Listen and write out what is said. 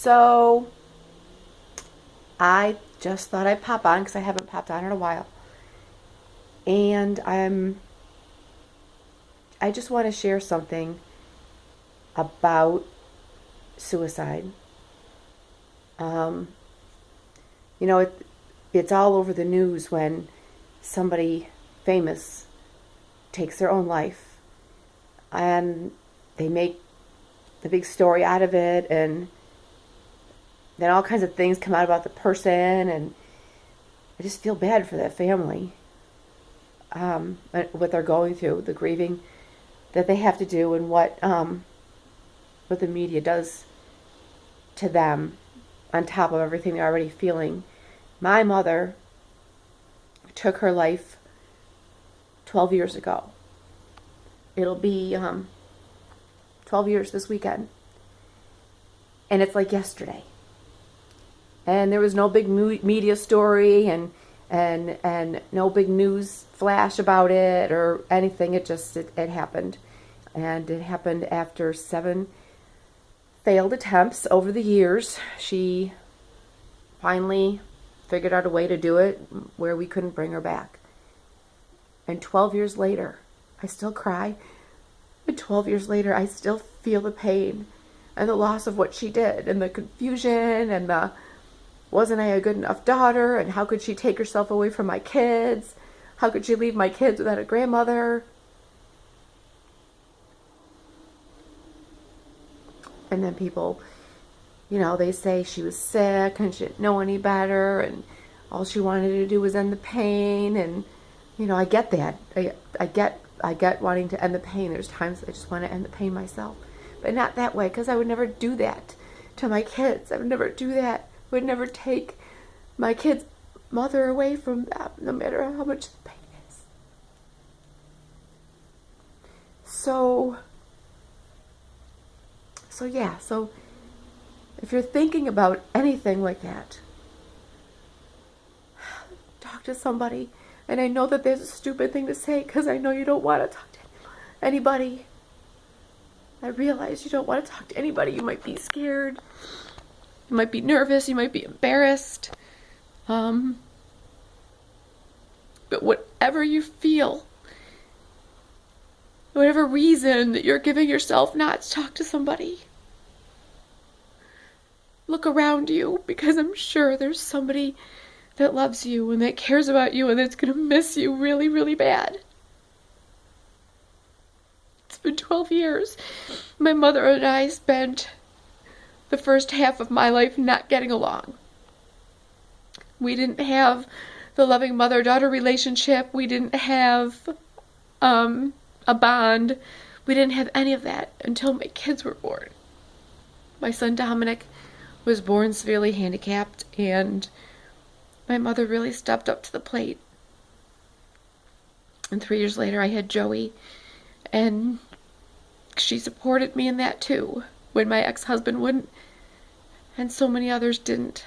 So I just thought I'd pop on because I haven't popped on in a while. And I just want to share something about suicide. Um, you know, it's all over the news when somebody famous takes their own life, and they make the big story out of it, and then all kinds of things come out about the person, and I just feel bad for that family, what they're going through, the grieving that they have to do, and what the media does to them on top of everything they're already feeling. My mother took her life 12 years ago. It'll be 12 years this weekend. And it's like yesterday. And there was no big media story and no big news flash about it or anything. It happened. And it happened after 7 failed attempts over the years. She finally figured out a way to do it where we couldn't bring her back. And 12 years later, I still cry. But 12 years later, I still feel the pain and the loss of what she did and the confusion and the wasn't I a good enough daughter, and how could she take herself away from my kids? How could she leave my kids without a grandmother? And then people, they say she was sick and she didn't know any better and all she wanted to do was end the pain. And, I get that. I get wanting to end the pain. There's times I just want to end the pain myself. But not that way, because I would never do that to my kids. I would never do that. I would never take my kid's mother away from them, no matter how much the pain is. So if you're thinking about anything like that, talk to somebody. And I know that there's a stupid thing to say because I know you don't want to talk to anybody. I realize you don't want to talk to anybody. You might be scared. You might be nervous. You might be embarrassed. But whatever you feel, whatever reason that you're giving yourself not to talk to somebody, look around you, because I'm sure there's somebody that loves you and that cares about you and that's going to miss you really, really bad. It's been 12 years. My mother and I spent the first half of my life not getting along. We didn't have the loving mother-daughter relationship. We didn't have a bond. We didn't have any of that until my kids were born. My son Dominic was born severely handicapped, and my mother really stepped up to the plate. And 3 years later, I had Joey, and she supported me in that too, when my ex-husband wouldn't, and so many others didn't.